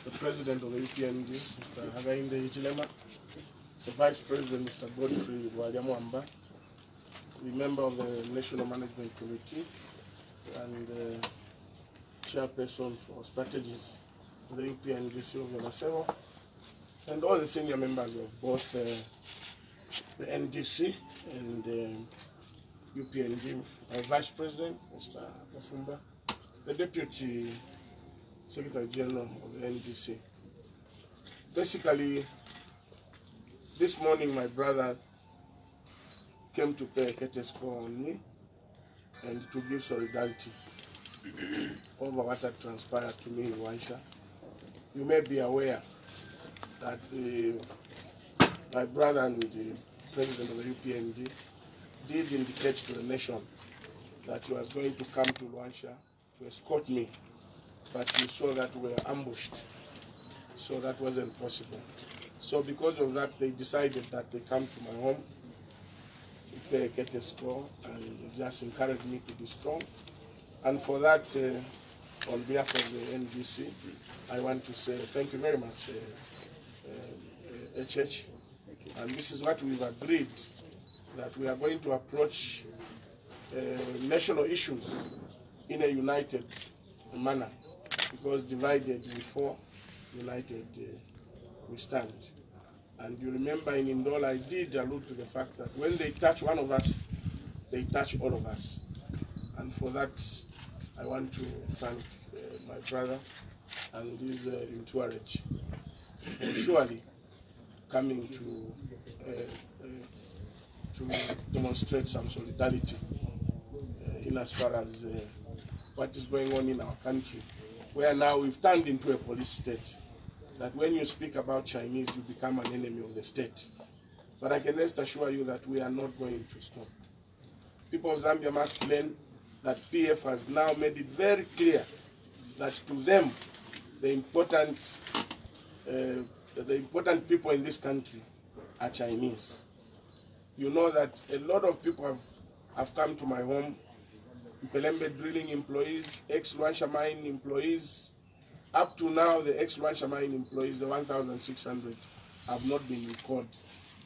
the President of the UPND, Mr. Hagainde Hichilema, the Vice President, Mr. Godfrey Waliamwamba, the member of the National Management Committee, and the Chairperson for Strategies of the UPND, Sylvia Masero, and all the senior members of both the NDC and UPND, our Vice President, Mr. Kafumba, the Deputy Secretary General of the NDC. Basically, this morning my brother came to pay a courtesy call on me and to give solidarity over what had transpired to me in Wansha. You may be aware that my brother and the President of the UPND did indicate to the nation that he was going to come to Luansha to escort me, but he saw that we were ambushed, so that wasn't possible. So because of that, they decided that they come to my home to pay a courtesy call and just encouraged me to be strong. And for that, on behalf of the NDC, I want to say thank you very much, HH. And this is what we've agreed, that we are going to approach national issues in a united manner, because divided we fall, united we stand. And you remember in Indola, I did allude to the fact that when they touch one of us, they touch all of us. And for that, I want to thank my brother and his entourage for surely coming to demonstrate some solidarity in as far as what is going on in our country, where now we've turned into a police state, that when you speak about Chinese, you become an enemy of the state. But I can rest assure you that we are not going to stop. People of Zambia must learn that PF has now made it very clear that to them, the important people in this country are Chinese. You know that a lot of people have come to my home, Pelembe drilling employees, ex-Luansha mine employees. Up to now, the ex-Luansha mine employees, the 1,600, have not been recalled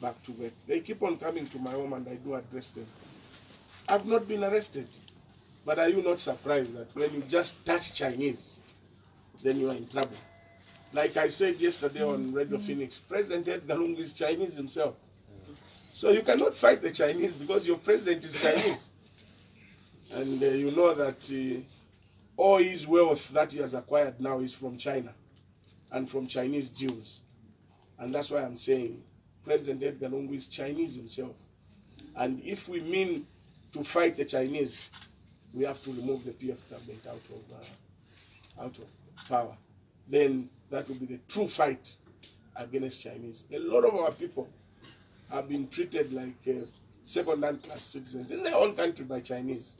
back to work. They keep on coming to my home and I do address them. I've not been arrested. But are you not surprised that when you just touch Chinese, then you are in trouble? Like I said yesterday on Radio Phoenix, President Edgar Lungu is Chinese himself. So you cannot fight the Chinese because your president is Chinese. And you know that all his wealth that he has acquired now is from China and from Chinese Jews. And that's why I'm saying President Edgar Lungu is Chinese himself. And if we mean to fight the Chinese, we have to remove the PF government out of power. Then that will be the true fight against Chinese. A lot of our people have been treated like second-hand class citizens in their own country by Chinese.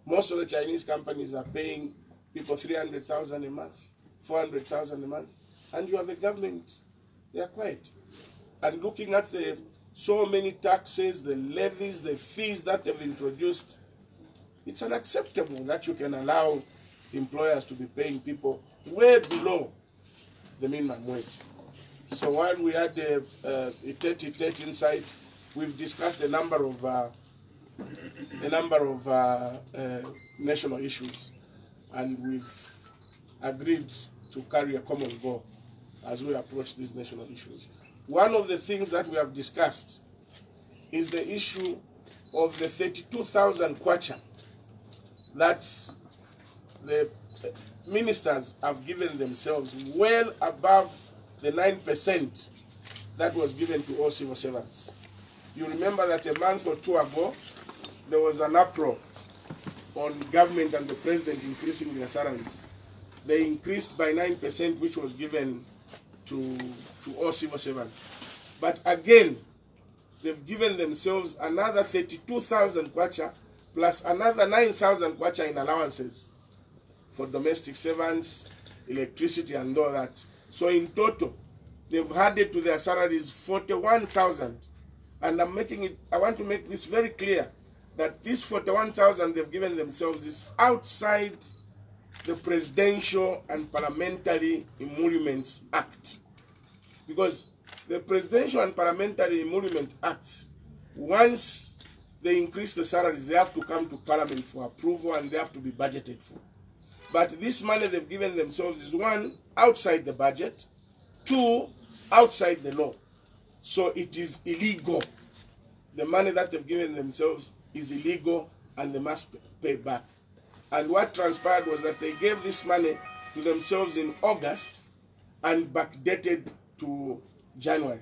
Most of the Chinese companies are paying people 300,000 a month, 400,000 a month, and you have a government, they are quiet. And looking at the so many taxes, the levies, the fees that they've introduced, it's unacceptable that you can allow employers to be paying people way below the minimum wage. So while we had a tete-a-tete inside, we've discussed a number of national issues, and we've agreed to carry a common goal as we approach these national issues. One of the things that we have discussed is the issue of the 32,000 kwacha that the ministers have given themselves, well above the 9% that was given to all civil servants. You remember that a month or two ago, there was an uproar on government and the president increasing their salaries. They increased by 9%, which was given to all civil servants. But again, they've given themselves another 32,000 kwacha plus another 9,000 kwacha in allowances for domestic servants, electricity and all that. So in total, they've added to their salaries 41,000. And I want to make this very clear, that this 41,000 they've given themselves is outside the Presidential and Parliamentary Emoluments Act. Because the Presidential and Parliamentary Emolument Act, once they increase the salaries, they have to come to Parliament for approval and they have to be budgeted for. But this money they've given themselves is, one, outside the budget, two, outside the law. So it is illegal. The money that they've given themselves is illegal and they must pay back. And what transpired was that they gave this money to themselves in August and backdated to January.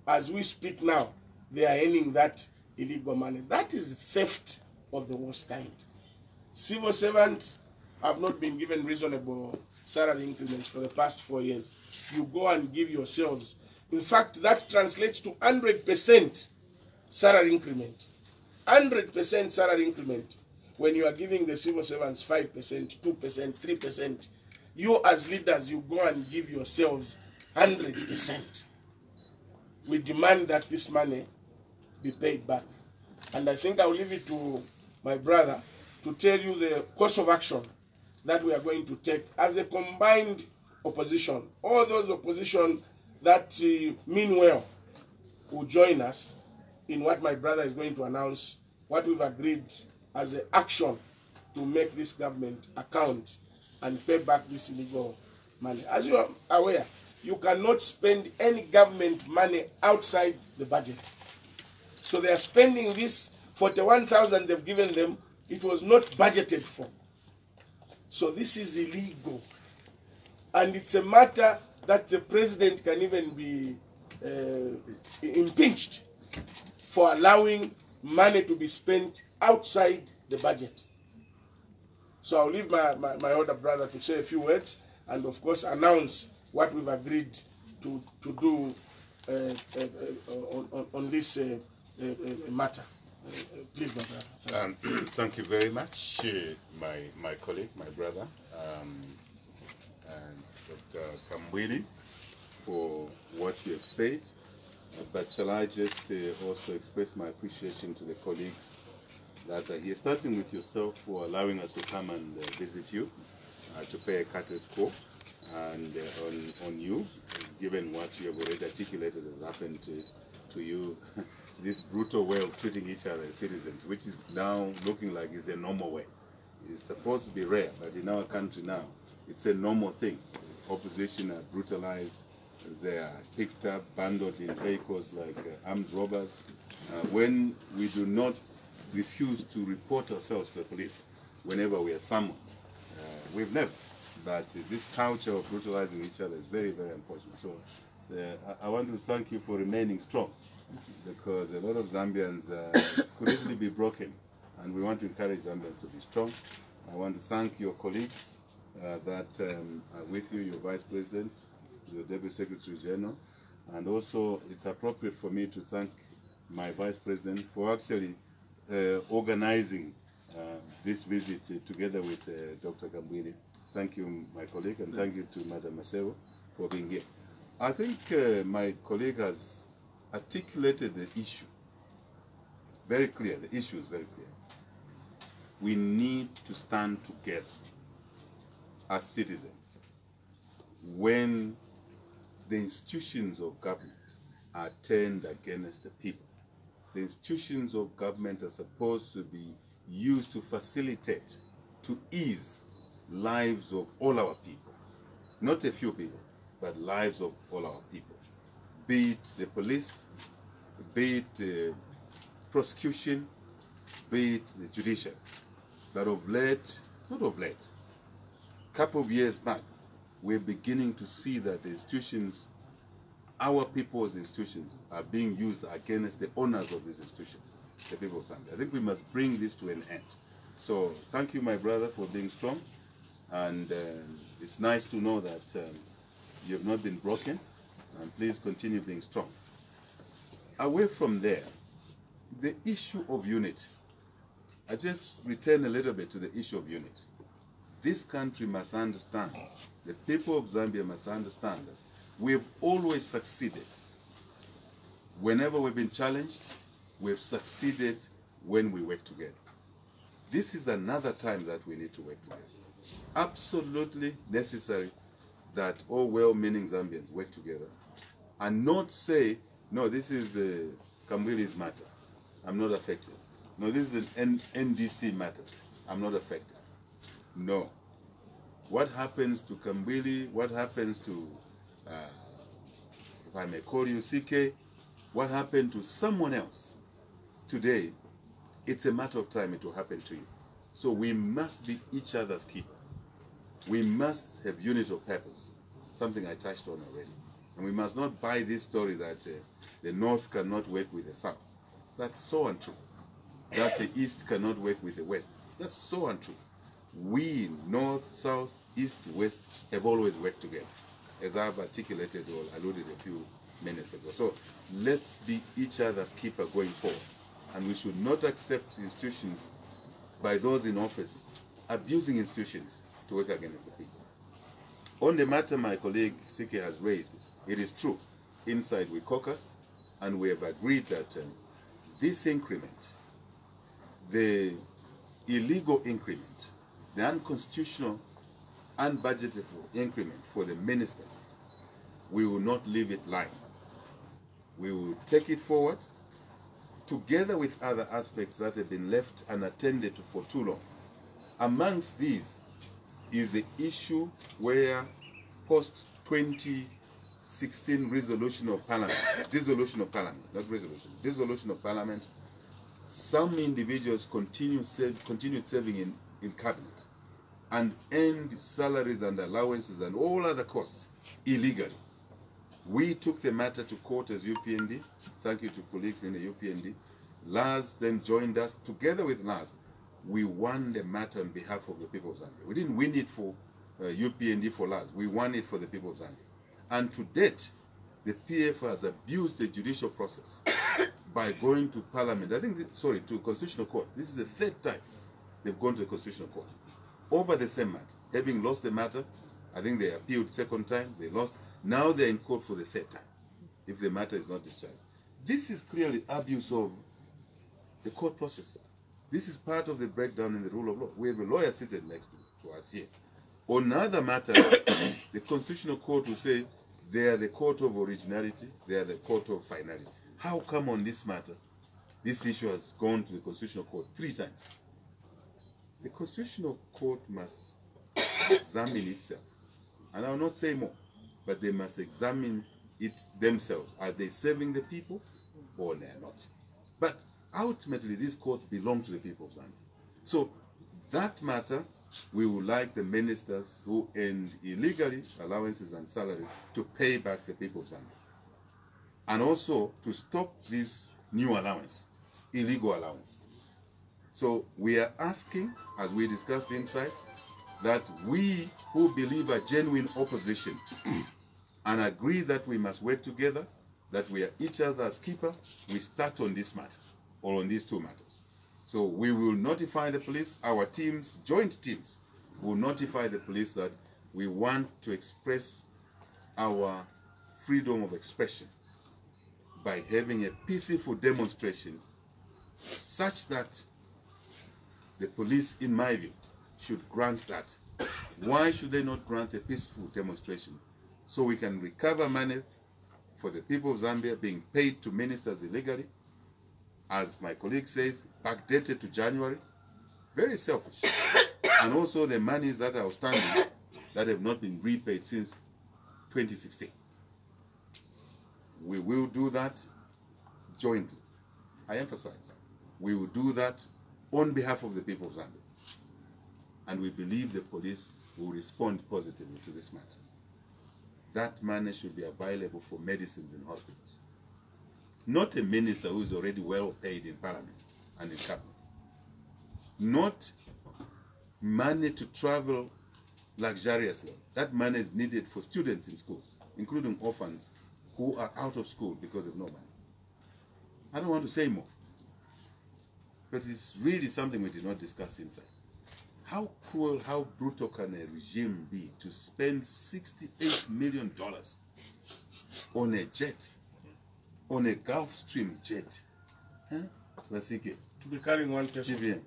As we speak now, they are earning that illegal money. That is theft of the worst kind. Civil servants have not been given reasonable salary increments for the past 4 years. You go and give yourselves. In fact, that translates to 100% salary increment. 100% salary increment. When you are giving the civil servants 5%, 2%, 3%, you as leaders, you go and give yourselves 100%. We demand that this money be paid back. And I think I'll leave it to my brother to tell you the course of action that we are going to take as a combined opposition. All those opposition that mean well will join us in what my brother is going to announce, what we've agreed as an action to make this government account and pay back this illegal money. As you are aware, you cannot spend any government money outside the budget. So they are spending this 41,000 they've given them. It was not budgeted for. So this is illegal. And it's a matter that the president can even be impeached for allowing money to be spent outside the budget. So I'll leave my older brother to say a few words and of course announce what we've agreed to do on this matter. Please, my brother. Thank you very much, my colleague, my brother, and Dr. KAMBWILI, for what you have said. But shall I just also express my appreciation to the colleagues that are here, starting with yourself for allowing us to come and visit you, to pay a courtesy call and on you, given what you have already articulated has happened to you. This brutal way of treating each other as citizens, which is now looking like it's the normal way. It's supposed to be rare, but in our country now, it's a normal thing. Opposition are brutalized, they are picked up, bundled in vehicles like armed robbers. When we do not refuse to report ourselves to the police whenever we are summoned, we've never. But this culture of brutalizing each other is very, very unfortunate. So I want to thank you for remaining strong, because a lot of Zambians could easily be broken, and we want to encourage Zambians to be strong. I want to thank your colleagues that are with you, your Vice President, your Deputy Secretary General, and also it's appropriate for me to thank my Vice President for actually organizing this visit together with Dr. KAMBWILI. Thank you, my colleague, and thank you to Madam Masero for being here. I think my colleague has articulated the issue very clear. The issue is very clear. We need to stand together as citizens when the institutions of government are turned against the people. The institutions of government are supposed to be used to facilitate, to ease lives of all our people. Not a few people, but lives of all our people. Be it the police, be it the prosecution, be it the judiciary. But of late, not of late, a couple of years back, we're beginning to see that the institutions, our people's institutions, are being used against the owners of these institutions, the people of Zambia. I think we must bring this to an end. So thank you, my brother, for being strong. And it's nice to know that you have not been broken, and please continue being strong. Away from there, the issue of unity. I just return a little bit to the issue of unity. This country must understand, the people of Zambia must understand that we've always succeeded. Whenever we've been challenged, we've succeeded when we work together. This is another time that we need to work together. absolutely necessary that all well-meaning Zambians work together and not say, no, this is KAMBWILI's matter, I'm not affected. No, this is an NDC matter, I'm not affected. No. What happens to KAMBWILI, what happens to, if I may call you CK, what happened to someone else today, it's a matter of time it will happen to you. So we must be each other's keeper. We must have unity of purpose, something I touched on already. And we must not buy this story that the North cannot work with the South. That's so untrue. That the East cannot work with the West. That's so untrue. We, North, South, East, West, have always worked together, as I've articulated or alluded a few minutes ago. So let's be each other's keeper going forward. And we should not accept institutions by those in office abusing institutions to work against the people. On the matter my colleague CK has raised, it is true. Inside we caucused and we have agreed that this increment, the illegal increment, the unconstitutional, unbudgeted increment for the ministers, we will not leave it lying. We will take it forward together with other aspects that have been left unattended to for too long. Amongst these is the issue where post-2016 dissolution of parliament, some individuals continued serving in cabinet and earned salaries and allowances and all other costs illegally. We took the matter to court as UPND. Thank you to colleagues in the UPND. Lars then joined us. Together with Lars, we won the matter on behalf of the people of Zambia. We didn't win it for UPND for Lars. We won it for the people of Zambia. And to date, the PF has abused the judicial process by going to Parliament. To Constitutional Court. This is the third time they've gone to the Constitutional Court over the same matter. Having lost the matter, I think they appealed second time, they lost. Now they're in court for the third time, if the matter is not discharged. This is clearly abuse of the court process. This is part of the breakdown in the rule of law. We have a lawyer seated next to us here. On other matters, the Constitutional Court will say they are the court of originality, they are the court of finality. How come on this matter, this issue has gone to the Constitutional Court 3 times? The Constitutional Court must examine itself. And I will not say more, but they must examine it themselves. Are they serving the people or they are not? But ultimately, these courts belong to the people of Zambia. So that matter, we would like the ministers who earned illegally allowances and salary to pay back the people of Zambia. And also to stop this new allowance, illegal allowance. So we are asking, as we discussed inside, that we who believe a genuine opposition and agree that we must work together, that we are each other's keeper, we start on this matter, or on these 2 matters. So we will notify the police, our teams, joint teams, will notify the police that we want to express our freedom of expression by having a peaceful demonstration such that the police, in my view, should grant that. Why should they not grant a peaceful demonstration? So we can recover money for the people of Zambia being paid to ministers illegally, as my colleague says, backdated to January. Very selfish. And also the monies that are outstanding that have not been repaid since 2016. We will do that jointly. I emphasize, we will do that on behalf of the people of Zambia. And we believe the police will respond positively to this matter. That money should be available for medicines in hospitals. Not a minister who is already well paid in Parliament and in cabinet. Not money to travel luxuriously. That money is needed for students in schools, including orphans who are out of school because of no money. I don't want to say more, but it's really something we did not discuss inside. How cruel, how brutal can a regime be to spend $68 million on a jet, on a Gulfstream jet? Huh? To be carrying one person. GBM.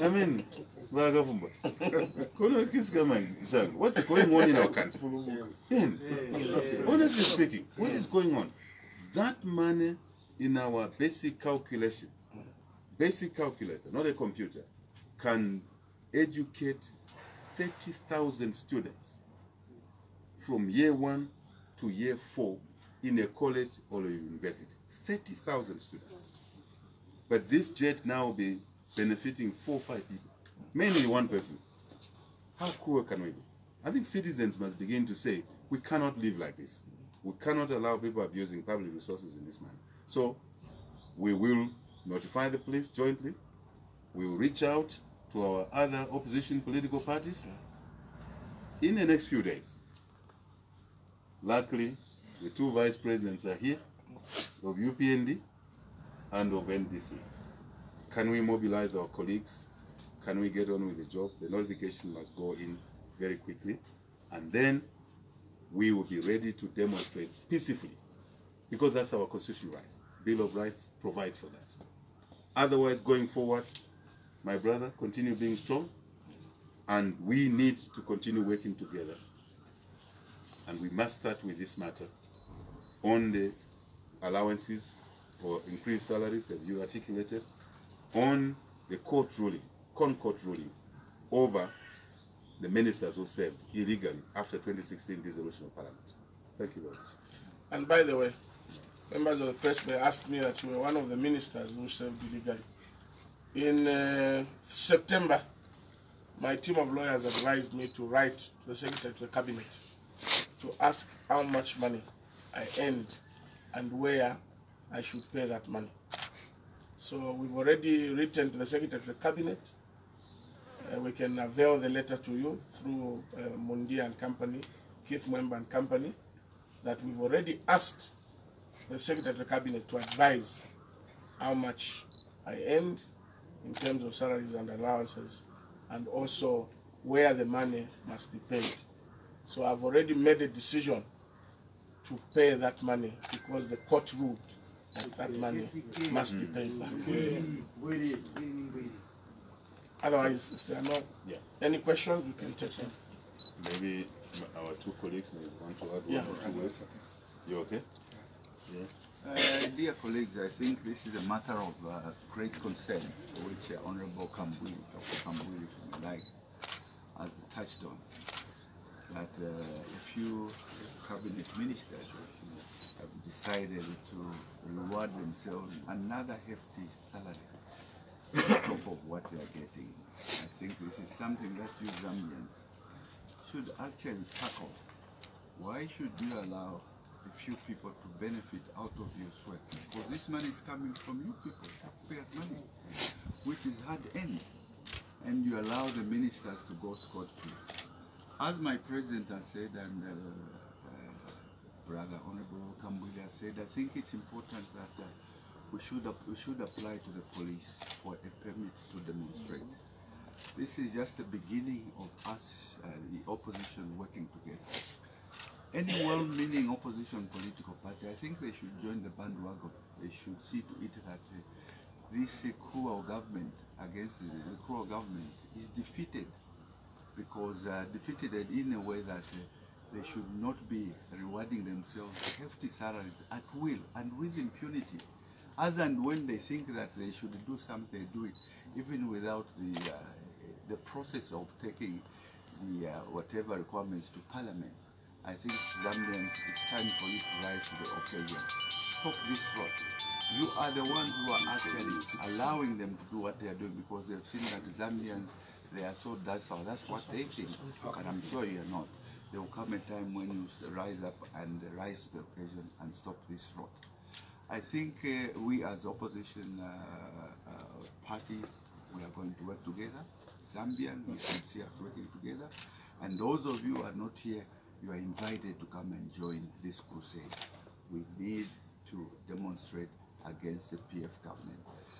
I mean, what's going on in our country? Honestly speaking, what is going on? That money in our basic calculations, basic calculator, not a computer, can educate 30,000 students from year 1 to year 4 in a college or a university. 30,000 students. But this jet now will be benefiting 4 or 5 people, mainly one person. How cruel can we be? I think citizens must begin to say, we cannot live like this. We cannot allow people abusing public resources in this manner. So we will notify the police jointly. We will reach out to our other opposition political parties in the next few days. Luckily, the 2 vice presidents are here, of UPND and of NDC. Can we mobilize our colleagues? Can we get on with the job? The notification must go in very quickly, and then we will be ready to demonstrate peacefully, because that's our constitutional right. Bill of Rights provides for that. Otherwise, going forward, my brother, continue being strong, and we need to continue working together. And we must start with this matter on the allowances or increased salaries, as you articulated, on the court ruling, Concord ruling, over the ministers who served illegally after 2016 dissolution of Parliament. Thank you very much. And by the way, members of the press may ask me that you were one of the ministers who served illegally. In September, my team of lawyers advised me to write to the Secretary to the Cabinet to ask how much money I earned and where I should pay that money. So we've already written to the Secretary to the Cabinet. We can avail the letter to you through Mundi and Company, Keith Mwemba and Company, that we've already asked the Secretary to the Cabinet to advise how much I earned in terms of salaries and allowances, and also where the money must be paid. So I've already made a decision to pay that money because the court ruled that that money must be paid back. Otherwise, if there are not any questions, we can take them. Maybe our 2 colleagues may want to add 1 or 2 words. You okay? Yeah. Dear colleagues, I think this is a matter of great concern, which Honorable KAMBWILI, Dr. KAMBWILI, if you like, has touched on. That a few cabinet ministers have decided to reward themselves another hefty salary on top of what they are getting. I think this is something that you Zambians should actually tackle. Why should you allow a few people to benefit out of your sweat? Because this money is coming from you people, taxpayers' money, which is hard-earned, and you allow the ministers to go scot-free. As my president has said, and Brother Honorable KAMBWILI has said, I think it's important that we should apply to the police for a permit to demonstrate. This is just the beginning of us, the opposition, working together. Any well-meaning opposition political party, I think they should join the bandwagon. They should see to it that this cruel government the cruel government is defeated, because defeated in a way that they should not be rewarding themselves hefty salaries at will and with impunity. As and when they think that they should do something, they do it, even without the process of taking the whatever requirements to Parliament. I think Zambians, it's time for you to rise to the occasion. Stop this rot. You are the ones who are actually allowing them to do what they are doing, because they've seen that the Zambians, they are so docile. That's what they think, and I'm sure you're not. There will come a time when you rise up and rise to the occasion and stop this rot. I think we as opposition parties, we are going to work together. Zambian, you can see us working together. And those of you who are not here, you are invited to come and join this crusade. We need to demonstrate against the PF government.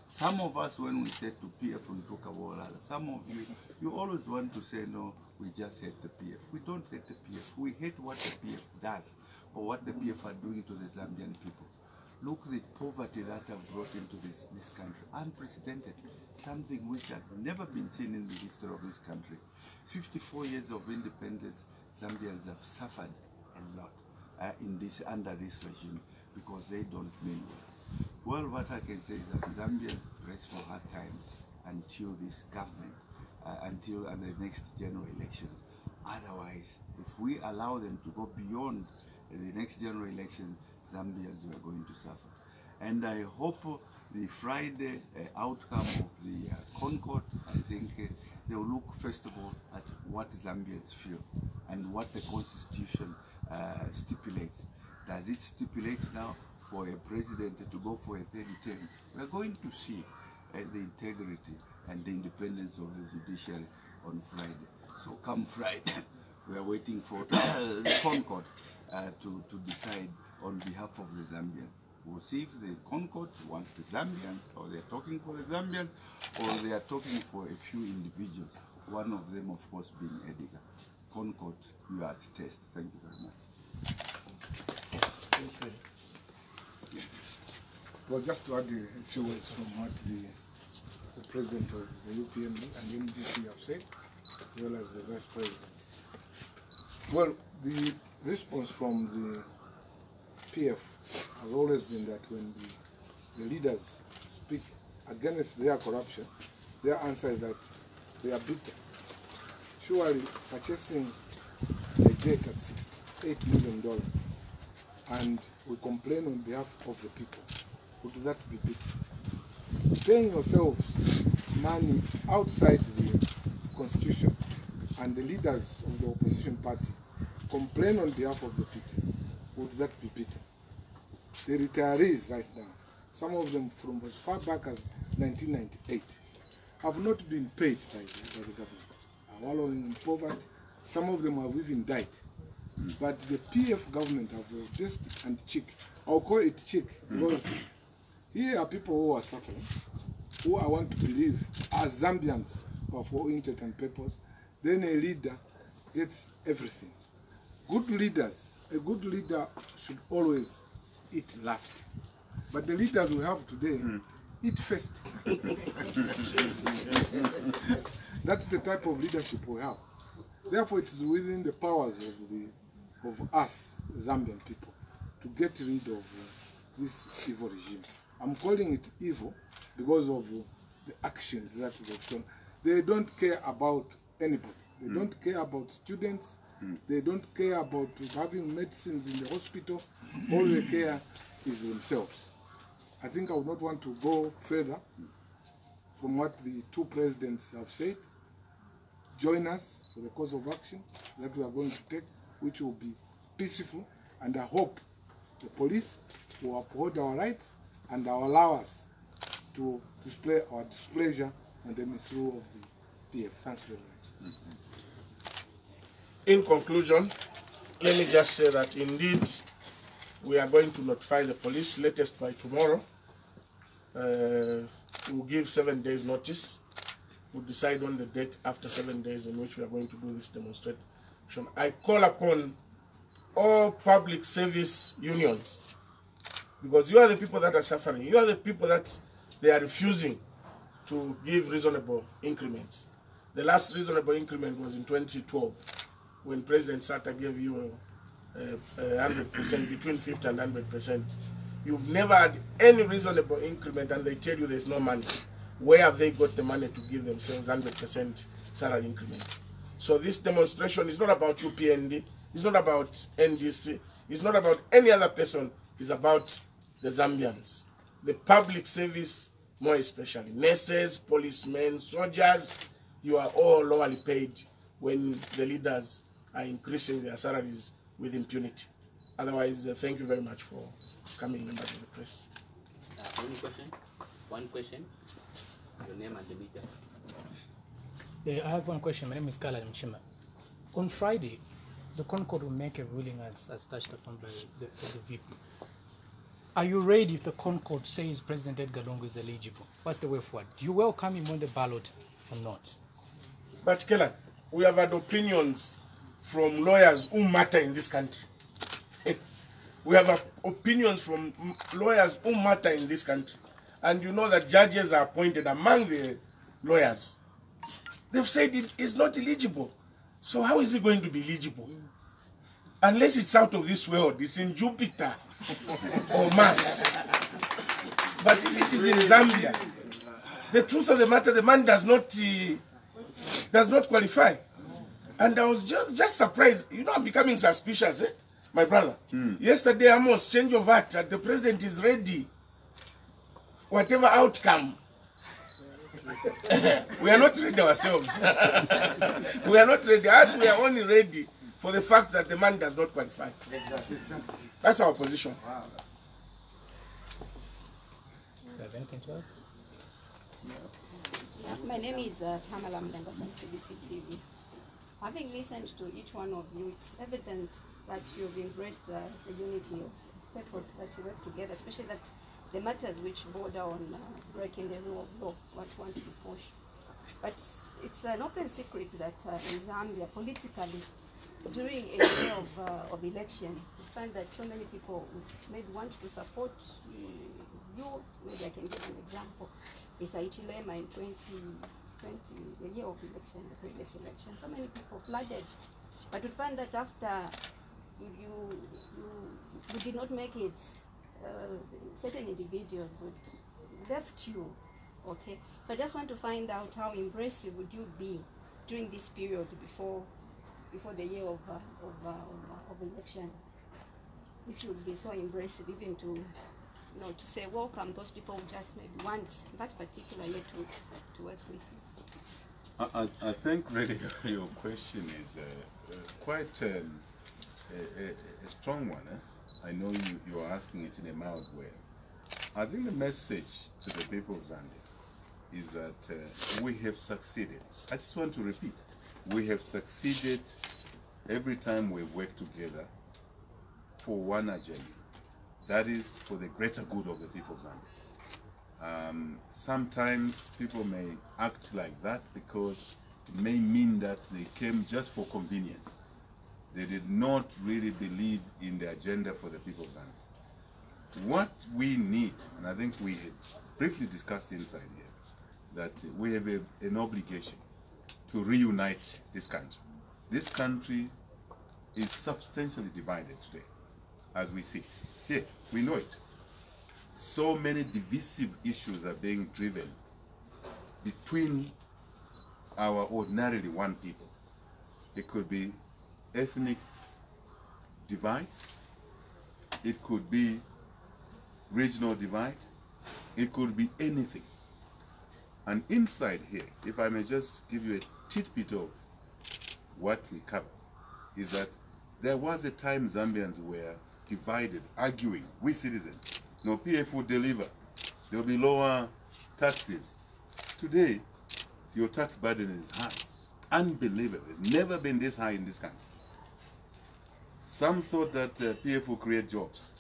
Some of us, when we say to PF, we talk about others. Some of you, you always want to say, no, we just hate the PF. We don't hate the PF. We hate what the PF does, or what the PF are doing to the Zambian people. Look the poverty that have brought into this country. Unprecedented. Something which has never been seen in the history of this country. 54 years of independence, Zambians have suffered a lot under this regime because they don't mean well. Well, what I can say is that Zambians rest for hard times until this government, until the next general elections. Otherwise, if we allow them to go beyond the next general elections, Zambians were going to suffer. And I hope the Friday outcome of the Concord, I think they will look first of all at what Zambians feel and what the Constitution stipulates. Does it stipulate now for a president to go for a third term? We're going to see the integrity and the independence of the judiciary on Friday. So come Friday, we are waiting for the Concord to decide on behalf of the Zambians. We'll see if the Concord wants the Zambians, or they're talking for the Zambians, or they are talking for a few individuals. One of them, of course, being Edgar. Concord, you are at test. Thank you very much. Well, just to add a few words from what the President of the UPM and NDC have said, as well as the Vice President. Well, the response from the PF has always been that when the leaders speak against their corruption, their answer is that they are bitter. Surely purchasing a jet at $68 million and we complain on behalf of the people, would that be bitter? Paying yourselves money outside the Constitution and the leaders of the opposition party complain on behalf of the people, would that be bitter? The retirees right now, some of them from as far back as 1998, have not been paid by the government, are wallowing in poverty. Some of them have even died. But the PF government have just and cheek. I'll call it cheek because here are people who are suffering, who I want to believe are Zambians who are for intent and purpose. Then a leader gets everything. Good leaders, a good leader should always eat last. But the leaders we have today eat first. That's the type of leadership we have. Therefore, it is within the powers of us, Zambian people, to get rid of this evil regime. I'm calling it evil because of the actions that they've shown. They don't care about anybody. They don't care about students. They don't care about having medicines in the hospital. All they care is themselves. I think I would not want to go further from what the two presidents have said. Join us for the course of action that we are going to take, which will be peaceful, and I hope the police will uphold our rights and allow us to display our displeasure on the misrule of the PF. Thanks very much. In conclusion, let me just say that indeed we are going to notify the police latest by tomorrow. We'll give 7 days notice. We'll decide on the date after 7 days in which we are going to do this demonstration. I call upon all public service unions, because you are the people that are suffering. You are the people that they are refusing to give reasonable increments. The last reasonable increment was in 2012, when President Sata gave you 100%, between 50 and 100%. You've never had any reasonable increment, and they tell you there's no money. Where have they got the money to give themselves 100% salary increment? So this demonstration is not about UPND, it's not about NDC, it's not about any other person, it's about the Zambians. The public service, more especially. Nurses, policemen, soldiers, you are all lowly paid when the leaders are increasing their salaries with impunity. Otherwise, thank you very much for coming, members of the press. Any question? One question. Your name and the meter. I have one question. My name is Kala Mchima. On Friday, the Concord will make a ruling as touched upon by the VP. Are you ready if the Concord says President Edgar Lungu is eligible? What's the way forward? Do you welcome him on the ballot or not? But Kellan, we have had opinions from lawyers who matter in this country. We have opinions from lawyers who matter in this country. And you know that judges are appointed among the lawyers. They've said it is not eligible. So how is it going to be eligible? Unless it's out of this world, it's in Jupiter or Mars. But if it is in Zambia, the truth of the matter, the man does not qualify. And I was just surprised. You know, I'm becoming suspicious, my brother. Yesterday, Amos, change of heart, the president is ready. Whatever outcome. We are not ready ourselves. We are not ready. As we are only ready for the fact that the man does not qualify. Exactly. That's our position. Wow. You have anything to add? My name is Kamala Mlenga from CBC TV. Having listened to each one of you, it's evident that you've embraced the unity of purpose, that you work together, especially that the matters which border on breaking the rule of law is what you want to push. But it's an open secret that in Zambia, politically, during a year of election, you find that so many people maybe want to support you. Maybe I can give an example. It's Ichilema in 2020, the year of election, the previous election. So many people flooded. But you find that after you did not make it, certain individuals would left you. Okay, so I just want to find out how embracive would you be during this period before the year of election. If you would be so embracive, even to to say welcome those people who just maybe want that particular year to work with you. I think really your question is quite a strong one. I know you are asking it in a mild way. I think the message to the people of Zambia is that we have succeeded. I just want to repeat, we have succeeded every time we work together for one agenda. That is for the greater good of the people of Zambia. Sometimes people may act like that because it may mean that they came just for convenience. They did not really believe in the agenda for the people of Zambia. What we need, and I think we had briefly discussed inside here, that we have an obligation to reunite this country. This country is substantially divided today, as we see it. Here, we know it. So many divisive issues are being driven between our ordinarily one people. It could be ethnic divide, it could be regional divide, it could be anything. And inside here, if I may just give you a tidbit of what we cover, is that there was a time Zambians were divided, arguing, we citizens, no, PF would deliver, there will be lower taxes. Today, your tax burden is high, unbelievable. It's never been this high in this country. Some thought that PF will create jobs.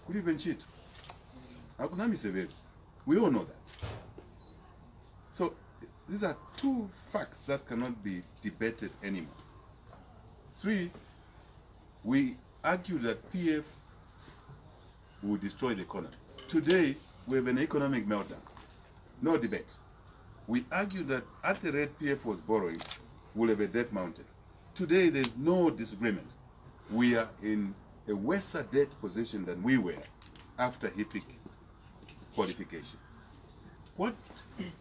Could even cheat. We all know that. So these are two facts that cannot be debated anymore. 3, we argue that PF will destroy the economy. Today, we have an economic meltdown. No debate. We argue that at the rate PF was borrowing, we'll have a debt mountain. Today, there's no disagreement. We are in a worse debt position than we were after HIPIC qualification. What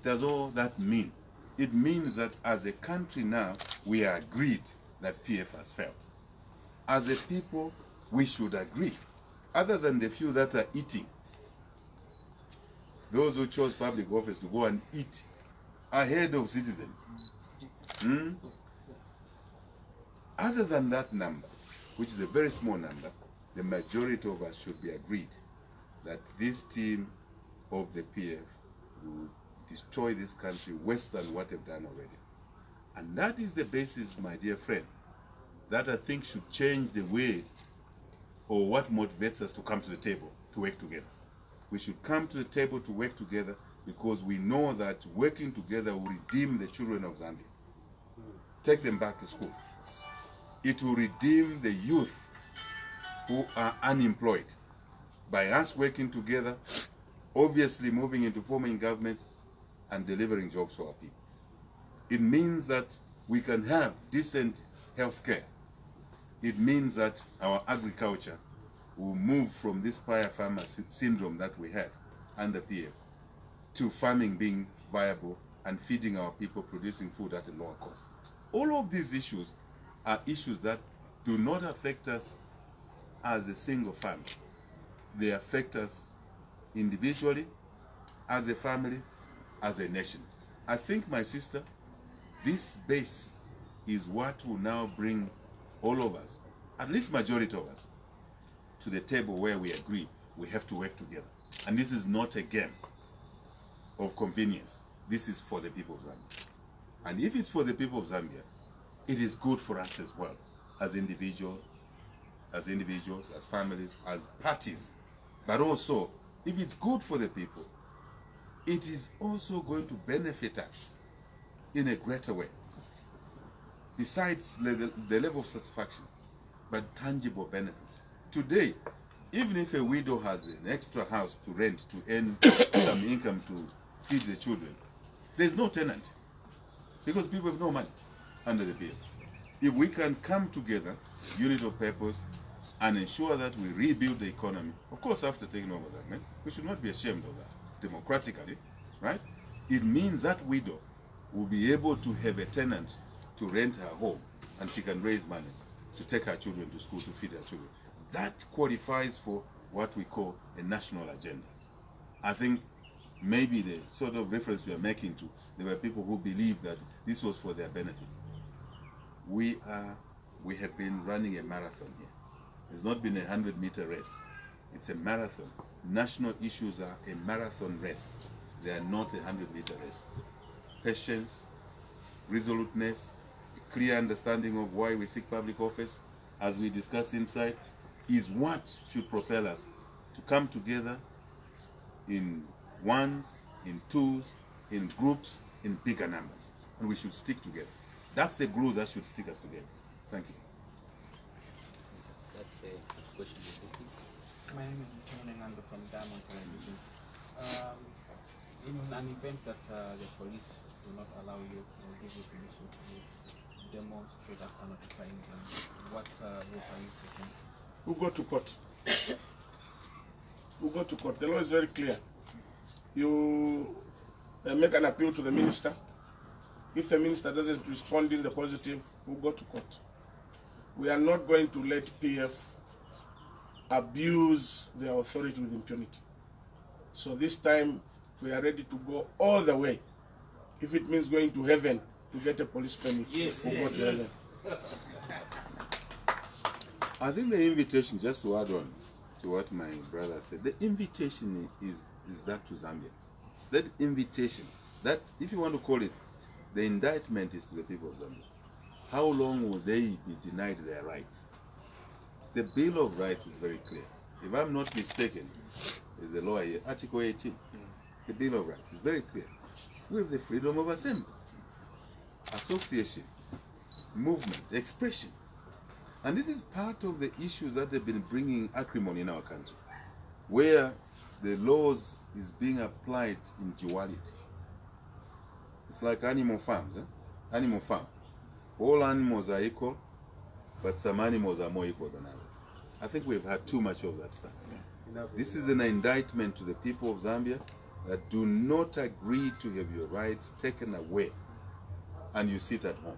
does all that mean? It means that as a country now, we are agreed that PF has failed. As a people, we should agree, other than the few that are eating, those who chose public office to go and eat ahead of citizens. Other than that number, which is a very small number, the majority of us should be agreed that this team of the PF will destroy this country worse than what they've done already. And that is the basis, my dear friend, that I think should change the way or what motivates us to come to the table to work together. We should come to the table to work together because we know that working together will redeem the children of Zambia. Take them back to school. It will redeem the youth who are unemployed. By us working together, obviously moving into forming government and delivering jobs for our people. It means that we can have decent health care. It means that our agriculture will move from this pie farmer syndrome that we had under PF to farming being viable and feeding our people, producing food at a lower cost. All of these issues are issues that do not affect us as a single family. They affect us individually, as a family, as a nation. I think, my sister, this base is what will now bring all of us, at least majority of us, to the table where we agree we have to work together. And this is not a game of convenience. This is for the people of Zambia. And if it's for the people of Zambia, it is good for us as well, as individuals, as families, as parties. But also, if it's good for the people, it is also going to benefit us in a greater way. Besides the level of satisfaction, but tangible benefits. Today, even if a widow has an extra house to rent to earn some income to feed the children, there's no tenant because people have no money under the bill. If we can come together, unit of purpose, and ensure that we rebuild the economy, of course after taking over government, we should not be ashamed of that, democratically, right? It means that widow will be able to have a tenant to rent her home, and she can raise money to take her children to school, to feed her children. That qualifies for what we call a national agenda. I think maybe the sort of reference we are making to, there were people who believed that this was for their benefit. We have been running a marathon here. It's not been a 100-meter race. It's a marathon. National issues are a marathon race. They are not a 100-meter race. Patience, resoluteness, a clear understanding of why we seek public office, as we discuss inside, is what should propel us to come together in ones, in twos, in groups, in bigger numbers. And we should stick together. That's the glue that should stick us together. Thank you. That's the question. My name is Nando from Diamond Television. In an event that the police do not allow you or give you permission to demonstrate after notifying them, what route are you taking? We'll go to court. We'll go to court. The law is very clear. You make an appeal to the minister. If the minister doesn't respond in the positive, we'll go to court. We are not going to let PF abuse their authority with impunity. So this time, we are ready to go all the way. If it means going to heaven to get a police permit, we'll go to heaven. I think the invitation, just to add on to what my brother said, the invitation is that to Zambians. That invitation, that, if you want to call it, the indictment is to the people of Zambia. How long will they be denied their rights? The Bill of Rights is very clear. If I'm not mistaken, there's a law here, Article 18. The Bill of Rights is very clear. We have the freedom of assembly, association, movement, expression. And this is part of the issues that have been bringing acrimony in our country, where the laws is being applied in duality. It's like animal farms. Animal farm. All animals are equal, but some animals are more equal than others. I think we've had too much of that stuff. This is an indictment to the people of Zambia that do not agree to have your rights taken away and you sit at home.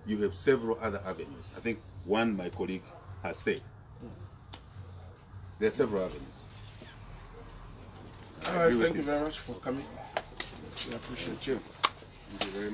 You have several other avenues. I think one my colleague has said. There are several avenues. Thank you very much for coming. We appreciate you. Thank you very much.